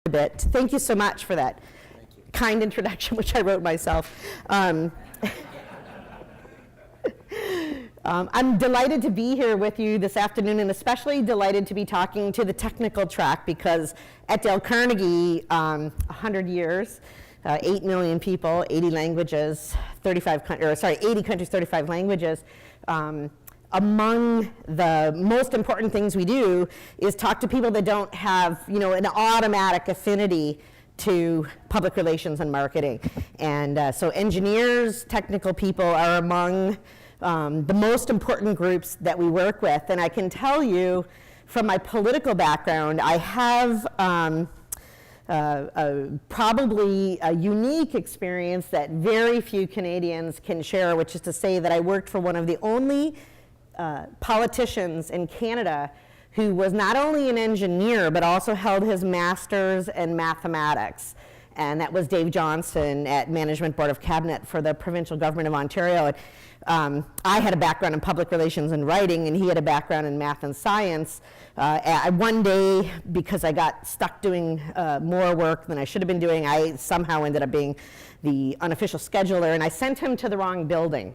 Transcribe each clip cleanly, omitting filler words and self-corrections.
a bit. Thank you so much for that kind introduction, which I wrote myself. I'm delighted to be here with you this afternoon, and especially delighted to be talking to the technical track, because at Dale Carnegie, 100 years, 8 million people, 80 languages, 80 countries, 35 languages. Among the most important things we do is talk to people that don't have, an automatic affinity to public relations and marketing. And so engineers, technical people are among the most important groups that we work with. And I can tell you from my political background, I have probably a unique experience that very few Canadians can share, which is to say that I worked for one of the only politicians in Canada who was not only an engineer but also held his master's in mathematics, and that was Dave Johnson at Management Board of Cabinet for the provincial government of Ontario. And, I had a background in public relations and writing, and he had a background in math and science. One day, because I got stuck doing more work than I should have been doing, I somehow ended up being the unofficial scheduler, and I sent him to the wrong building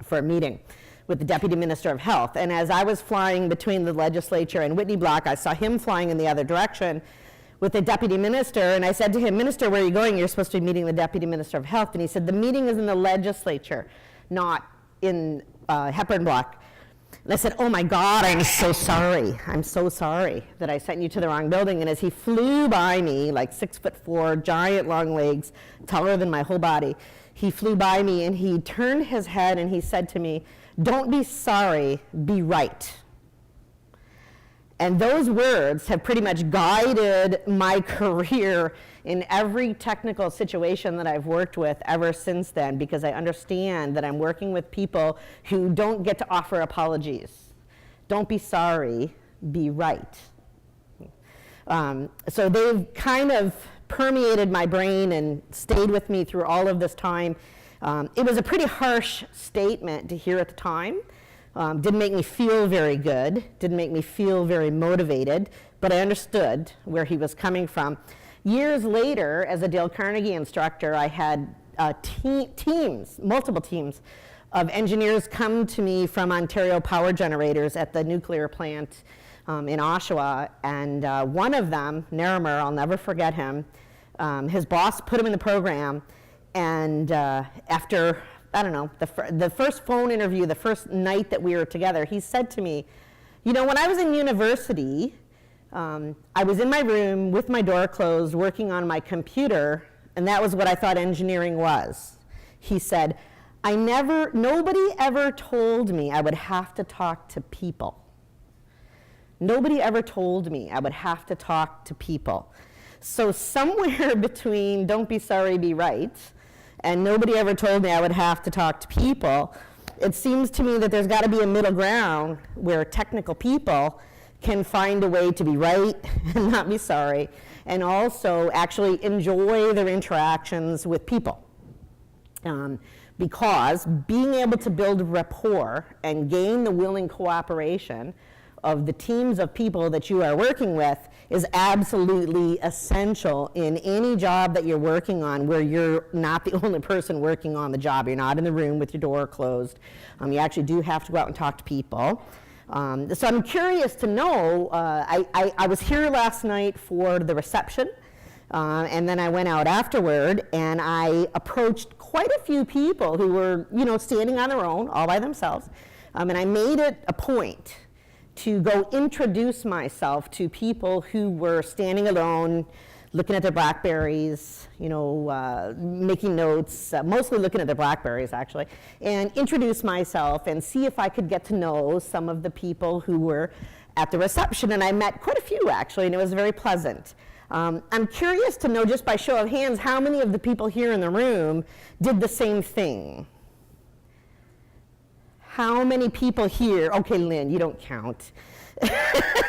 for a meeting with the Deputy Minister of Health. And as I was flying between the legislature and Whitney Block, I saw him flying in the other direction with the Deputy Minister, and I said to him, "Minister, where are you going? You're supposed to be meeting the Deputy Minister of Health." And he said, "The meeting is in the legislature, not in Hepburn Block." And I said, "Oh my God, I'm so sorry. I'm so sorry that I sent you to the wrong building." And as he flew by me, like 6'4", giant long legs, taller than my whole body, he flew by me and he turned his head and he said to me, "Don't be sorry, be right." And those words have pretty much guided my career in every technical situation that I've worked with ever since then, because I understand that I'm working with people who don't get to offer apologies. Don't be sorry, be right. So they've kind of permeated my brain and stayed with me through all of this time. It was a pretty harsh statement to hear at the time. Didn't make me feel very good, didn't make me feel very motivated, but I understood where he was coming from. Years later, as a Dale Carnegie instructor, I had multiple teams of engineers come to me from Ontario Power Generators at the nuclear plant in Oshawa, and one of them, Narimer, I'll never forget him, his boss put him in the program, and after, I don't know, the first phone interview, the first night that we were together, he said to me, when I was in university, I was in my room with my door closed, working on my computer, and that was what I thought engineering was. He said, nobody ever told me I would have to talk to people. Nobody ever told me I would have to talk to people. So somewhere between don't be sorry, be right, and nobody ever told me I would have to talk to people, it seems to me that there's got to be a middle ground where technical people can find a way to be right and not be sorry, and also actually enjoy their interactions with people. Because being able to build rapport and gain the willing cooperation of the teams of people that you are working with is absolutely essential in any job that you're working on, where you're not the only person working on the job. You're not in the room with your door closed. You actually do have to go out and talk to people. So I'm curious to know, I was here last night for the reception, and then I went out afterward, and I approached quite a few people who were, standing on their own, all by themselves, and I made it a point to go introduce myself to people who were standing alone, looking at their Blackberries, making notes, mostly looking at their Blackberries actually, and introduce myself and see if I could get to know some of the people who were at the reception. And I met quite a few actually, and it was very pleasant. I'm curious to know, just by show of hands, how many of the people here in the room did the same thing? How many people here, okay, Lynn, you don't count.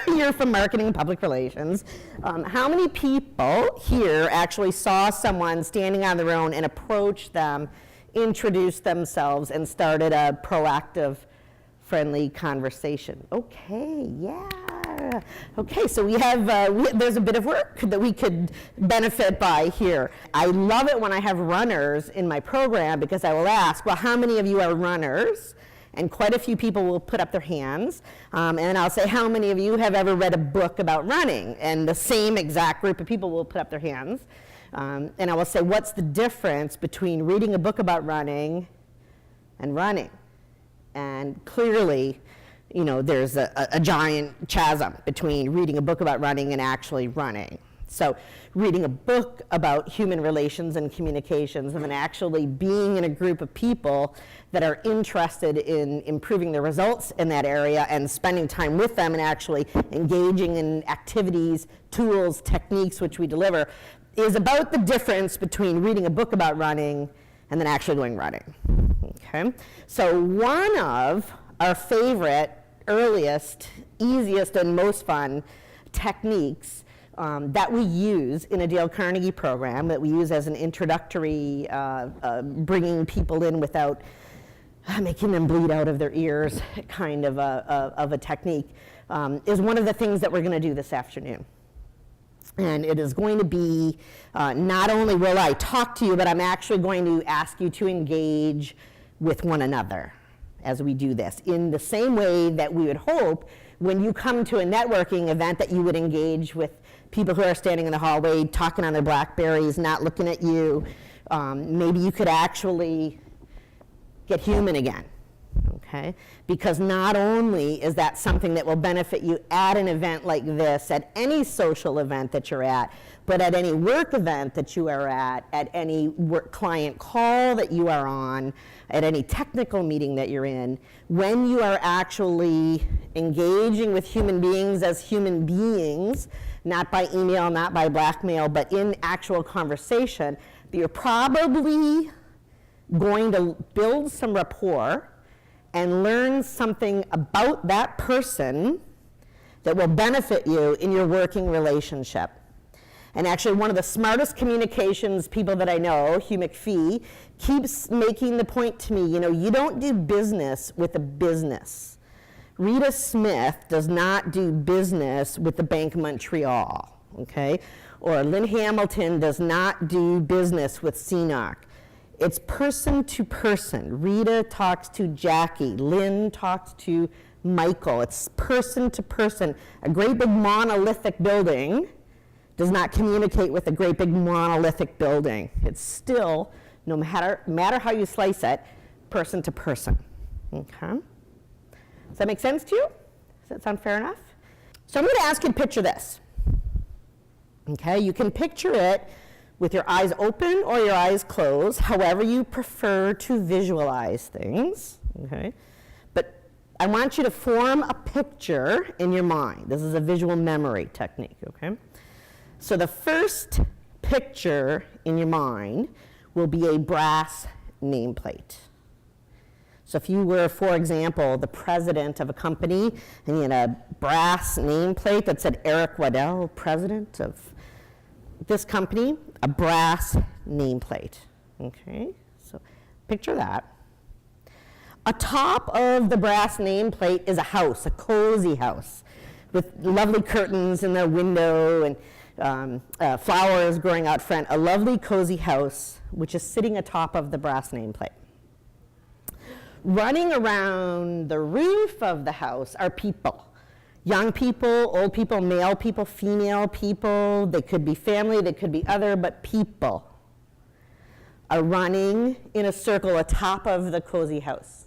You're from marketing and public relations. How many people here actually saw someone standing on their own and approached them, introduced themselves, and started a proactive, friendly conversation? Okay, yeah, Yeah. Okay, so we have, there's a bit of work that we could benefit by here. I love it when I have runners in my program because I will ask, well, how many of you are runners? And quite a few people will put up their hands. And I'll say, how many of you have ever read a book about running? And the same exact group of people will put up their hands. And I will say, what's the difference between reading a book about running and running? And clearly, you know, there's a giant chasm between reading a book about running and actually running. So reading a book about human relations and communications and then actually being in a group of people that are interested in improving their results in that area and spending time with them and actually engaging in activities, tools, techniques which we deliver is about the difference between reading a book about running and then actually going running. Okay? So one of our favorite, earliest, easiest, and most fun techniques that we use in a Dale Carnegie program, that we use as an introductory, bringing people in without making them bleed out of their ears kind of a technique, is one of the things that we're going to do this afternoon. And it is going to be, not only will I talk to you, but I'm actually going to ask you to engage with one another as we do this, in the same way that we would hope when you come to a networking event that you would engage with people who are standing in the hallway, talking on their BlackBerries, not looking at you. Maybe you could actually get human again, okay? Because not only is that something that will benefit you at an event like this, at any social event that you're at, but at any work event that you are at any work client call that you are on, at any technical meeting that you're in, when you are actually engaging with human beings as human beings, not by email, not by blackmail, but in actual conversation, you're probably going to build some rapport and learn something about that person that will benefit you in your working relationship. And actually, one of the smartest communications people that I know, Hugh McPhee, keeps making the point to me, you know, you don't do business with a business. Rita Smith does not do business with the Bank of Montreal, okay? Or Lynn Hamilton does not do business with CNOC. It's person to person. Rita talks to Jackie. Lynn talks to Michael. It's person to person. A great big monolithic building does not communicate with a great big monolithic building. It's still, no matter how you slice it, person to person. Okay? Does that make sense to you? Does that sound fair enough? So I'm going to ask you to picture this. Okay? You can picture it with your eyes open or your eyes closed, however you prefer to visualize things. Okay? But I want you to form a picture in your mind. This is a visual memory technique. Okay? So the first picture in your mind will be a brass nameplate. So if you were, for example, the president of a company and you had a brass nameplate that said Eric Waddell, president of this company, a brass nameplate. Okay, so picture that. Atop of the brass nameplate is a house, a cozy house, with lovely curtains in the window and flowers growing out front, a lovely cozy house which is sitting atop of the brass nameplate. Running around the roof of the house are people. Young people, old people, male people, female people. They could be family, they could be other, but people are running in a circle atop of the cozy house.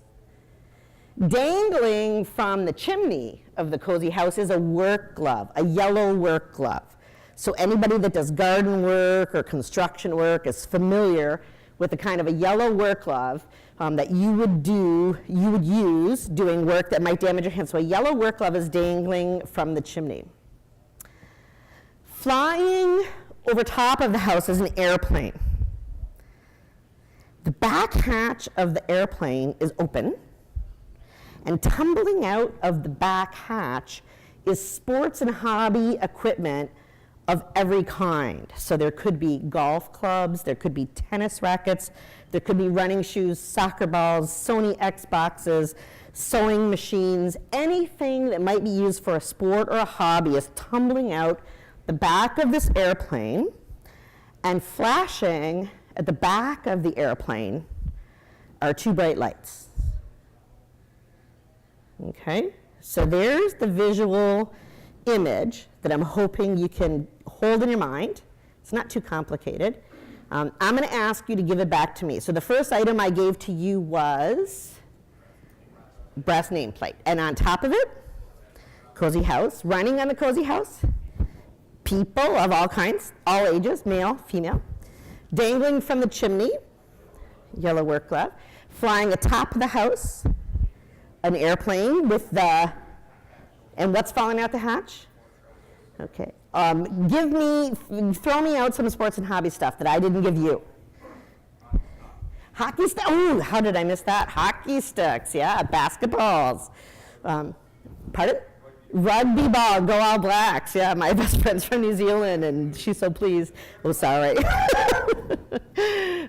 Dangling from the chimney of the cozy house is a work glove, a yellow work glove. So anybody that does garden work or construction work is familiar with the kind of a yellow work glove that you would use doing work that might damage your hands. So a yellow work glove is dangling from the chimney. Flying over top of the house is an airplane. The back hatch of the airplane is open, and tumbling out of the back hatch is sports and hobby equipment of every kind. So there could be golf clubs, there could be tennis rackets, there could be running shoes, soccer balls, Sony Xboxes, sewing machines, anything that might be used for a sport or a hobby is tumbling out the back of this airplane and flashing at the back of the airplane are two bright lights. Okay, so there's the visual image that I'm hoping you can hold in your mind. It's not too complicated. I'm going to ask you to give it back to me. So the first item I gave to you was brass nameplate. And on top of it, cozy house. Running on the cozy house, people of all kinds, all ages, male, female. Dangling from the chimney, yellow work glove. Flying atop of the house, an airplane with the, and what's falling out the hatch? Okay. Throw me out some sports and hobby stuff that I didn't give you. Hockey sticks. Oh, how did I miss that? Hockey sticks. Yeah, basketballs. Pardon? Rugby ball. Go All Blacks. Yeah, my best friend's from New Zealand, and she's so pleased. Oh, sorry.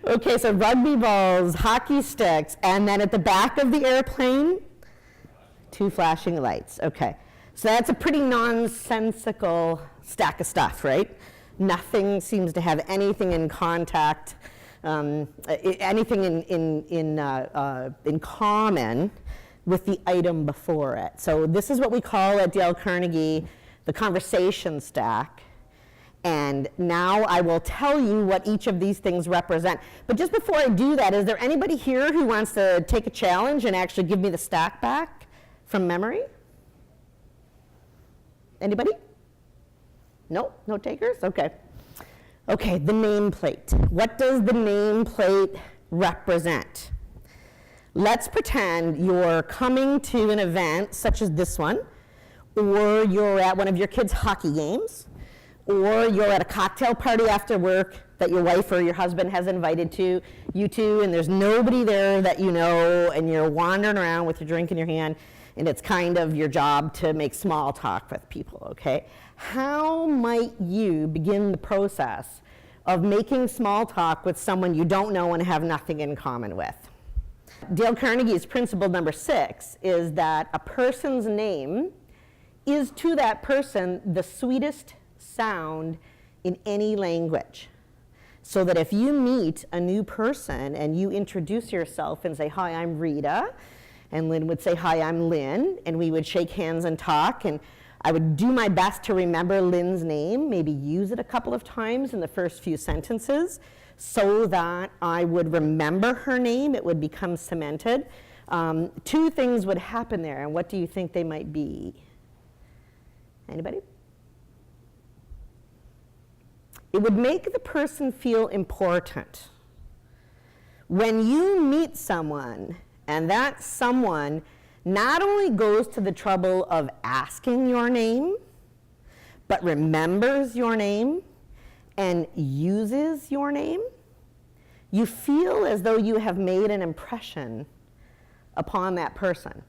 Okay, so rugby balls, hockey sticks, and then at the back of the airplane, two flashing lights. Okay. So that's a pretty nonsensical stack of stuff, right? Nothing seems to have anything in contact, anything in common with the item before it. So this is what we call at Dale Carnegie the conversation stack. And now I will tell you what each of these things represent. But just before I do that, is there anybody here who wants to take a challenge and actually give me the stack back from memory? Anybody? No? No takers? Okay. Okay, the nameplate. What does the nameplate represent? Let's pretend you're coming to an event such as this one, or you're at one of your kids' hockey games, or you're at a cocktail party after work that your wife or your husband has invited you to, and there's nobody there that you know, and you're wandering around with your drink in your hand, and it's kind of your job to make small talk with people, okay? How might you begin the process of making small talk with someone you don't know and have nothing in common with? Dale Carnegie's principle number 6 is that a person's name is to that person the sweetest sound in any language. So that if you meet a new person and you introduce yourself and say, "Hi, I'm Rita," and Lynn would say, "Hi, I'm Lynn," and we would shake hands and talk, and I would do my best to remember Lynn's name, maybe use it a couple of times in the first few sentences so that I would remember her name, it would become cemented. Two things would happen there, and what do you think they might be? Anybody? It would make the person feel important. When you meet someone, and that someone not only goes to the trouble of asking your name, but remembers your name and uses your name, you feel as though you have made an impression upon that person.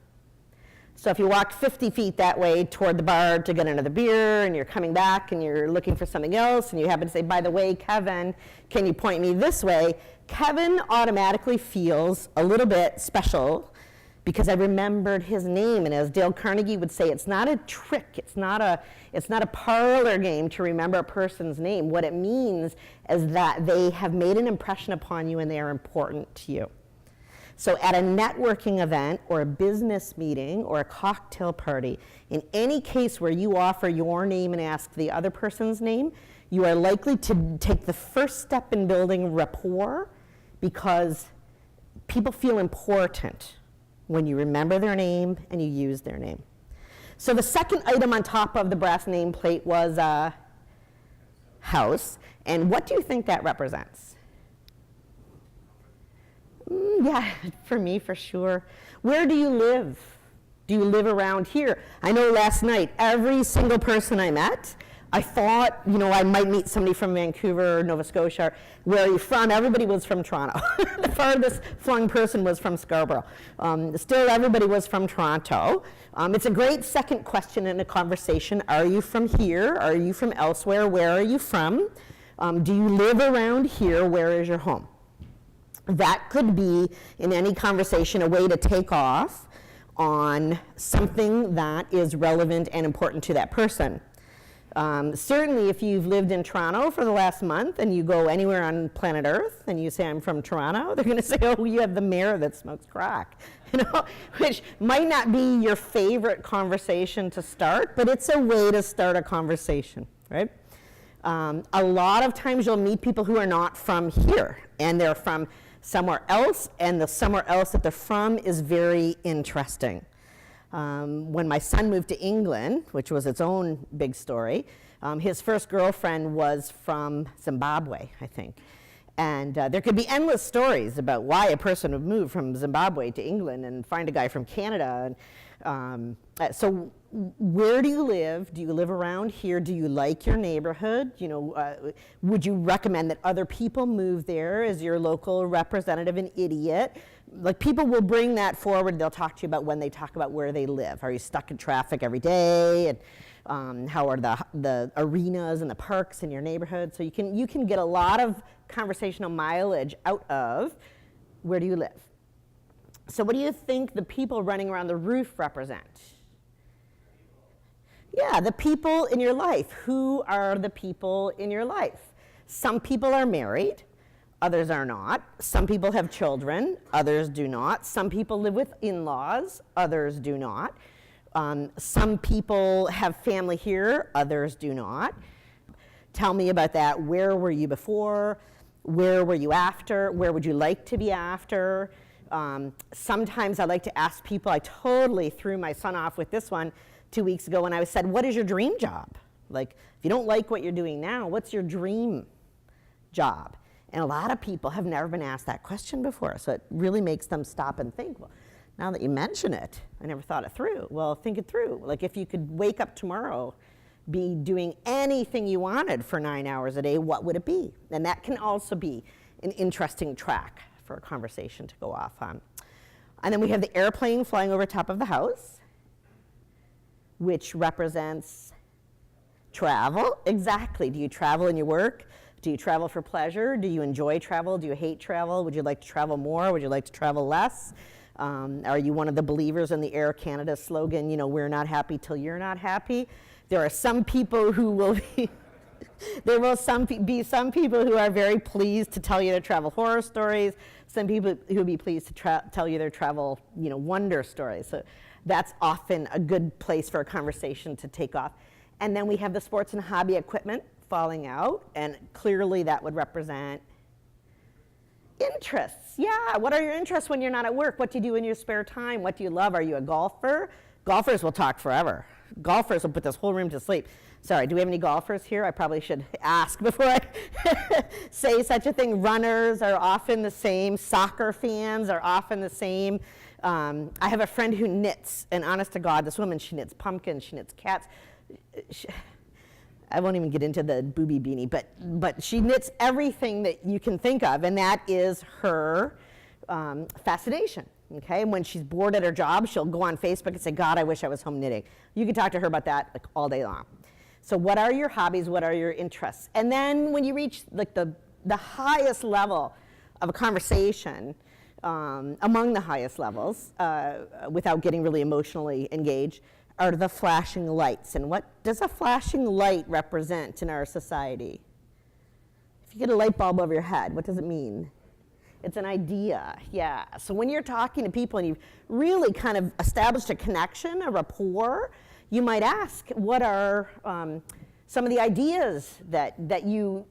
So if you walked 50 feet that way toward the bar to get another beer, and you're coming back and you're looking for something else, and you happen to say, "By the way, Kevin, can you point me this way?" Kevin automatically feels a little bit special because I remembered his name. And as Dale Carnegie would say, it's not a trick, it's not a parlor game to remember a person's name. What it means is that they have made an impression upon you and they are important to you. So at a networking event or a business meeting or a cocktail party, in any case where you offer your name and ask the other person's name, you are likely to take the first step in building rapport because people feel important when you remember their name and you use their name. So the second item on top of the brass nameplate was a house. And what do you think that represents? Yeah, for me, for sure. Where do you live? Do you live around here? I know last night, every single person I met I thought, I might meet somebody from Vancouver or Nova Scotia. Where are you from? Everybody was from Toronto. The farthest flung person was from Scarborough. Still, everybody was from Toronto. It's a great second question in a conversation. Are you from here? Are you from elsewhere? Where are you from? Do you live around here? Where is your home? That could be, in any conversation, a way to take off on something that is relevant and important to that person. Certainly, if you've lived in Toronto for the last month and you go anywhere on planet Earth and you say, I'm from Toronto, they're going to say, oh, you have the mayor that smokes crack, which might not be your favorite conversation to start, but it's a way to start a conversation, right? A lot of times you'll meet people who are not from here, and they're from somewhere else, and the somewhere else that they're from is very interesting. When my son moved to England, which was its own big story, his first girlfriend was from Zimbabwe, I think. And there could be endless stories about why a person would move from Zimbabwe to England and find a guy from Canada. And, so where do you live? Do you live around here? Do you like your neighborhood? Would you recommend that other people move there? Is your local representative an idiot? Like, people will bring that forward. They'll talk to you about when they talk about where they live. Are you stuck in traffic every day? And how are the arenas and the parks in your neighborhood? So you can get a lot of conversational mileage out of where do you live. So what do you think the people running around the roof represent? Yeah, the people in your life. Who are the people in your life? Some people are married, others are not. Some people have children, others do not. Some people live with in-laws, others do not. Some people have family here, others do not. Tell me about that. Where were you before? Where were you after? Where would you like to be after? Sometimes I like to ask people, I totally threw my son off with this one 2 weeks ago when I said, what is your dream job? Like, if you don't like what you're doing now, what's your dream job? And a lot of people have never been asked that question before, so it really makes them stop and think, well, now that you mention it, I never thought it through. Well, think it through. Like, if you could wake up tomorrow, be doing anything you wanted for 9 hours a day, what would it be? And that can also be an interesting track for a conversation to go off on. And then we have the airplane flying over top of the house, which represents travel. Exactly. Do you travel in your work? Do you travel for pleasure? Do you enjoy travel? Do you hate travel? Would you like to travel more? Would you like to travel less? Are you one of the believers in the Air Canada slogan, we're not happy till you're not happy? There are some people who will be there will be some people who are very pleased to tell you their travel horror stories, some people who will be pleased to tell you their travel wonder stories. So that's often a good place for a conversation to take off. And then we have the sports and hobby equipment falling out, and clearly that would represent interests. Yeah, what are your interests when you're not at work? What do you do in your spare time? What do you love? Are you a golfer? Golfers will talk forever. Golfers will put this whole room to sleep. Sorry, do we have any golfers here? I probably should ask before I say such a thing. Runners are often the same. Soccer fans are often the same. I have a friend who knits, and honest to God, this woman, she knits pumpkins, she knits cats. I won't even get into the booby beanie, but she knits everything that you can think of, and that is her fascination. Okay, and when she's bored at her job, she'll go on Facebook and say, God, I wish I was home knitting. You can talk to her about that like all day long. So what are your hobbies? What are your interests? And then when you reach like the highest level of a conversation, among the highest levels, without getting really emotionally engaged, are the flashing lights. And what does a flashing light represent in our society? If you get a light bulb over your head, what does it mean? It's an idea, yeah. So when you're talking to people and you've really kind of established a connection, a rapport, you might ask, what are some of the ideas that you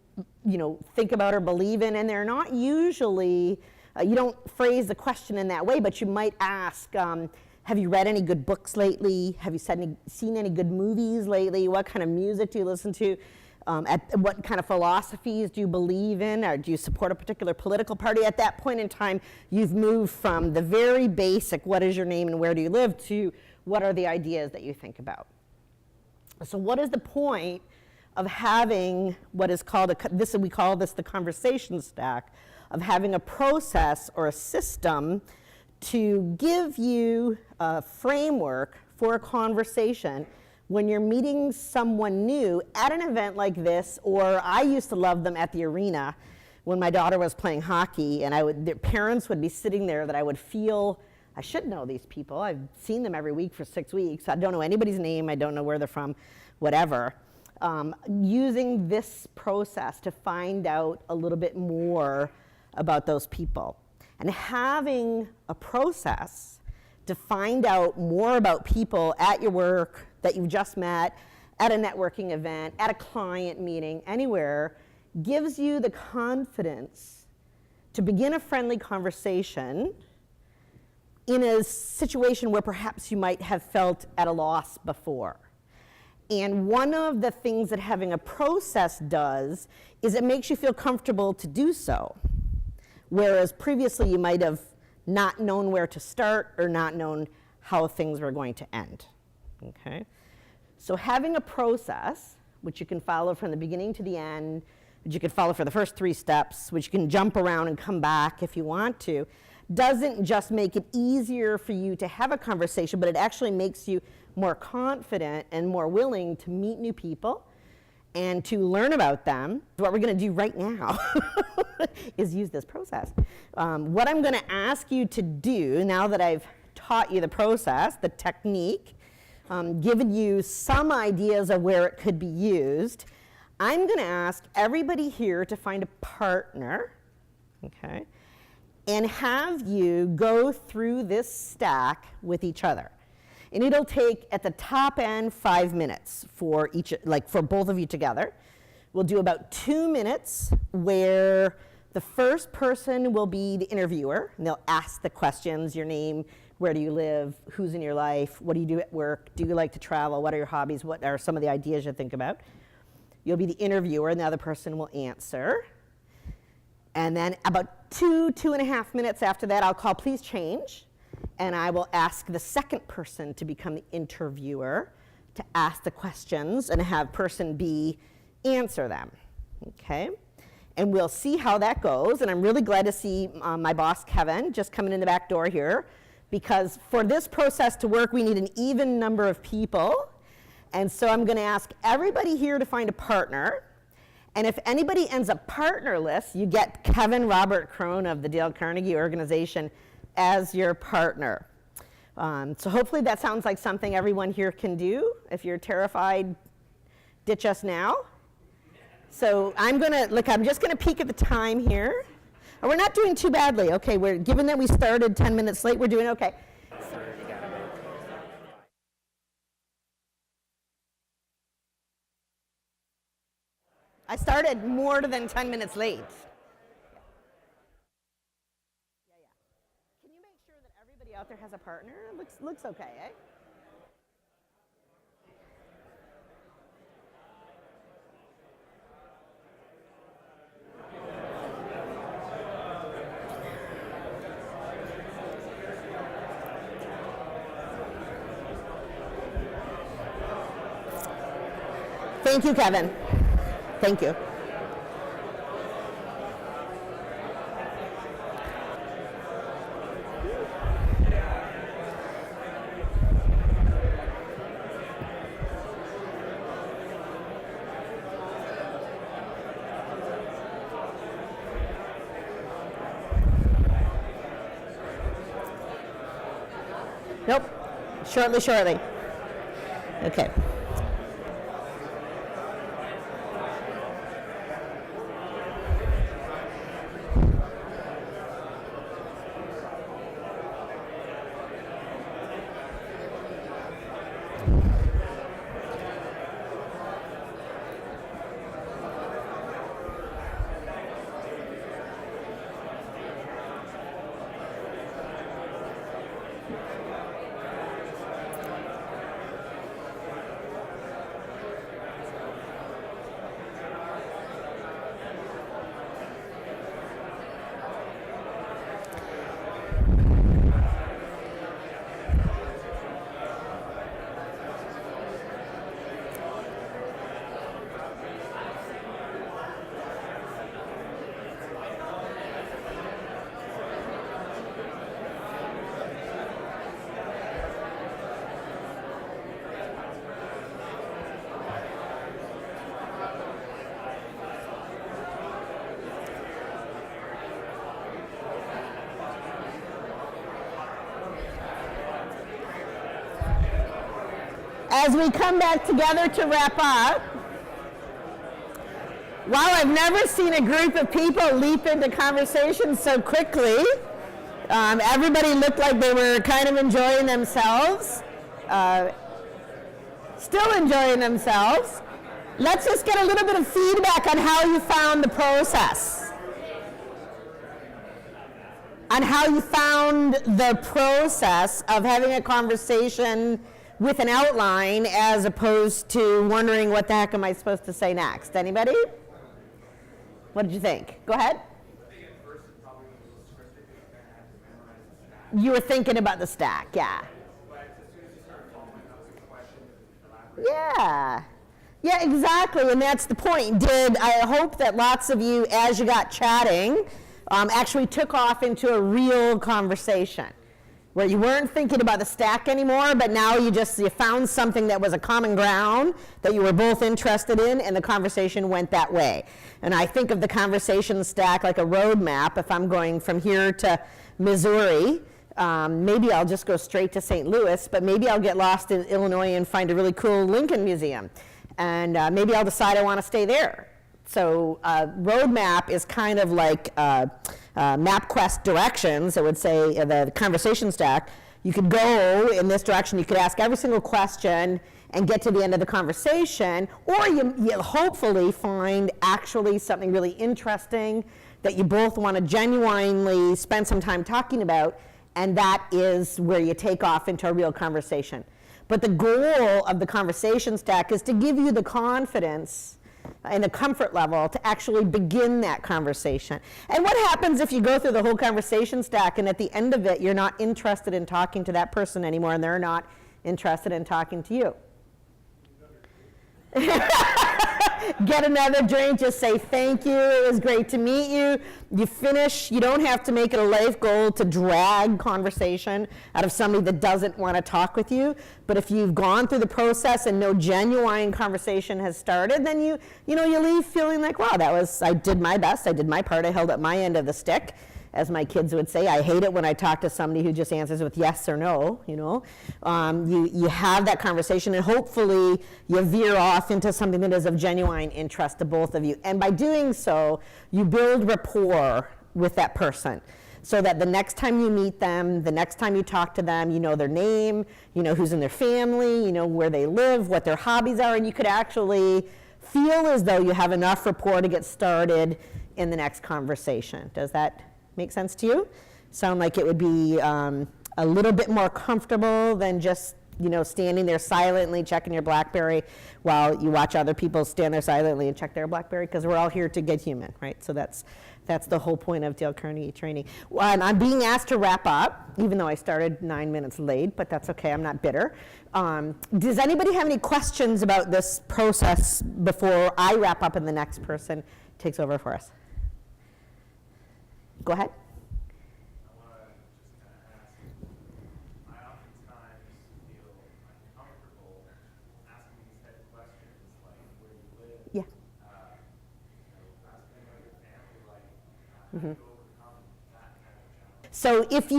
think about or believe in? And they're not usually, you don't phrase the question in that way, but you might ask, have you read any good books lately? Have you seen any good movies lately? What kind of music do you listen to? What kind of philosophies do you believe in? Or do you support a particular political party? At that point in time, you've moved from the very basic, what is your name and where do you live, to what are the ideas that you think about. So what is the point of having what is called, we call this the conversation stack, of having a process or a system to give you a framework for a conversation when you're meeting someone new at an event like this, or I used to love them at the arena when my daughter was playing hockey, and their parents would be sitting there that I would feel, I should know these people. I've seen them every week for 6 weeks. I don't know anybody's name. I don't know where they're from, whatever. Using this process to find out a little bit more about those people. And having a process to find out more about people at your work that you've just met, at a networking event, at a client meeting, anywhere, gives you the confidence to begin a friendly conversation in a situation where perhaps you might have felt at a loss before. And one of the things that having a process does is it makes you feel comfortable to do so. Whereas previously you might have not known where to start or not known how things were going to end. Okay? So having a process, which you can follow from the beginning to the end, which you can follow for the first 3 steps, which you can jump around and come back if you want to, doesn't just make it easier for you to have a conversation, but it actually makes you more confident and more willing to meet new people and to learn about them. What we're going to do right now is use this process. What I'm going to ask you to do, now that I've taught you the process, the technique, given you some ideas of where it could be used, I'm going to ask everybody here to find a partner, okay, and have you go through this stack with each other. And it'll take, at the top end, 5 minutes for each, like for both of you together. We'll do about 2 minutes where the first person will be the interviewer, and they'll ask the questions, your name, where do you live, who's in your life, what do you do at work, do you like to travel, what are your hobbies, what are some of the ideas you think about. You'll be the interviewer, and the other person will answer. And then about 2.5 minutes after that, I'll call please change. And I will ask the second person to become the interviewer to ask the questions and have person B answer them, okay? And we'll see how that goes. And I'm really glad to see my boss, Kevin, just coming in the back door here, because for this process to work, we need an even number of people. And so I'm going to ask everybody here to find a partner. And if anybody ends up partnerless, you get Kevin Robert Crone of the Dale Carnegie Organization as your partner. So hopefully that sounds like something everyone here can do. If you're terrified, ditch us now. So I'm just gonna peek at the time here. Oh, we're not doing too badly. Okay, given that we started 10 minutes late, we're doing okay. I started more than 10 minutes late. Can you make sure that everybody out there has a partner? Looks okay, eh? Thank you, Kevin. Thank you. Nope. Shortly. Okay. as we come back together to wrap up, wow, I've never seen a group of people leap into conversation so quickly. Everybody looked like they were kind of enjoying themselves, still enjoying themselves. Let's just get a little bit of feedback on how you found the process. On how you found the process of having a conversation with an outline as opposed to wondering what the heck am I supposed to say next. Anybody? What did you think? Go ahead. I think at first it probably was a little scripted because I kind of had to memorize the stack. You were thinking about the stack, yeah. But as soon as you started following up with questions and elaborating. Yeah. Yeah, exactly, and that's the point. I hope that lots of you, as you got chatting, actually took off into a real conversation where you weren't thinking about the stack anymore, but now you found something that was a common ground that you were both interested in, and the conversation went that way. And I think of the conversation stack like a road map. If I'm going from here to Missouri, maybe I'll just go straight to St. Louis, but maybe I'll get lost in Illinois and find a really cool Lincoln Museum. And maybe I'll decide I want to stay there. So roadmap is kind of like MapQuest directions. It would say the conversation stack. You could go in this direction. You could ask every single question and get to the end of the conversation. Or you'll hopefully find actually something really interesting that you both want to genuinely spend some time talking about. And that is where you take off into a real conversation. But the goal of the conversation stack is to give you the confidence and the comfort level to actually begin that conversation. And what happens if you go through the whole conversation stack and at the end of it you're not interested in talking to that person anymore and they're not interested in talking to you? Get another drink, just say thank you, it was great to meet you. You finish, you don't have to make it a life goal to drag conversation out of somebody that doesn't want to talk with you. But if you've gone through the process and no genuine conversation has started, then you leave feeling like, wow, I did my best, I did my part, I held up my end of the stick. As my kids would say, I hate it when I talk to somebody who just answers with yes or no, You have that conversation and hopefully you veer off into something that is of genuine interest to both of you. And by doing so, you build rapport with that person so that the next time you meet them, the next time you talk to them, you know their name, you know who's in their family, you know where they live, what their hobbies are, and you could actually feel as though you have enough rapport to get started in the next conversation. Does that make sense to you? Sound like it would be a little bit more comfortable than just standing there silently checking your BlackBerry while you watch other people stand there silently and check their BlackBerry, because we're all here to get human, right? So that's the whole point of Dale Carnegie training. And I'm being asked to wrap up, even though I started 9 minutes late, but that's okay, I'm not bitter. Does anybody have any questions about this process before I wrap up and the next person takes over for us? Go ahead. I want to just kind of ask, I oftentimes feel uncomfortable asking these type of questions, like where you live, Yeah. Asking about your family life, how do you overcome that kind of challenge? So if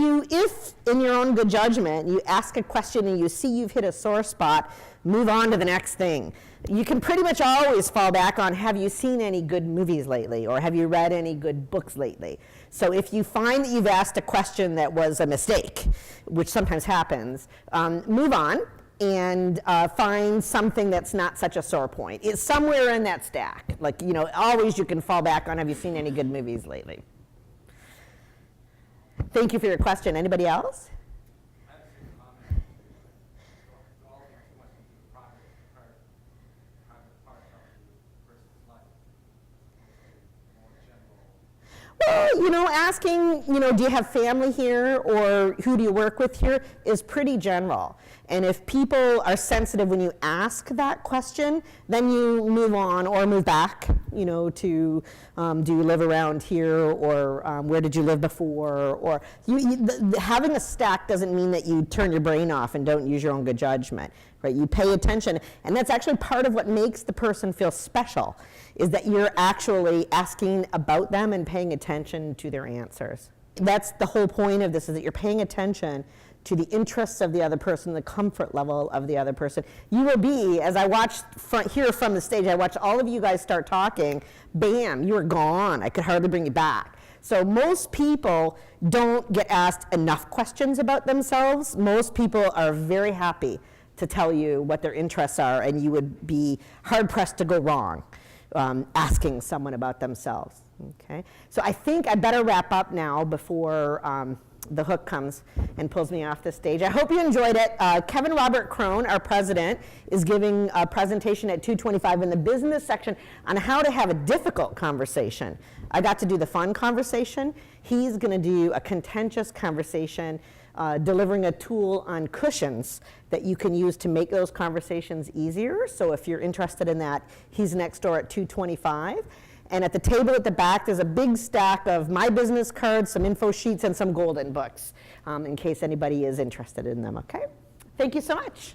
in your own good judgment, you ask a question and you see you've hit a sore spot, move on to the next thing. You can pretty much always fall back on, have you seen any good movies lately? Or have you read any good books lately? So if you find that you've asked a question that was a mistake, which sometimes happens, move on and find something that's not such a sore point. It's somewhere in that stack. Like, always you can fall back on, have you seen any good movies lately? Thank you for your question. Anybody else? I have the same comment. Delving too much into the private part of the person's life. More general. Well, asking, do you have family here or who do you work with here is pretty general. And if people are sensitive when you ask that question, then you move on or move back, to do you live around here or where did you live before? Or having a stack doesn't mean that you turn your brain off and don't use your own good judgment, right? You pay attention, and that's actually part of what makes the person feel special, is that you're actually asking about them and paying attention to their answers. That's the whole point of this, is that you're paying attention to the interests of the other person, the comfort level of the other person. You will be, as I watched here from the stage, I watched all of you guys start talking, bam, you were gone. I could hardly bring you back. So most people don't get asked enough questions about themselves. Most people are very happy to tell you what their interests are, and you would be hard-pressed to go wrong asking someone about themselves. Okay? So I think I better wrap up now before the hook comes and pulls me off the stage. I hope you enjoyed it. Kevin Robert Crone, our president, is giving a presentation at 2:25 in the business section on how to have a difficult conversation. I got to do the fun conversation. He's going to do a contentious conversation, delivering a tool on cushions that you can use to make those conversations easier. So if you're interested in that, he's next door at 2:25. And at the table at the back, there's a big stack of my business cards, some info sheets, and some golden books, in case anybody is interested in them, okay? Thank you so much.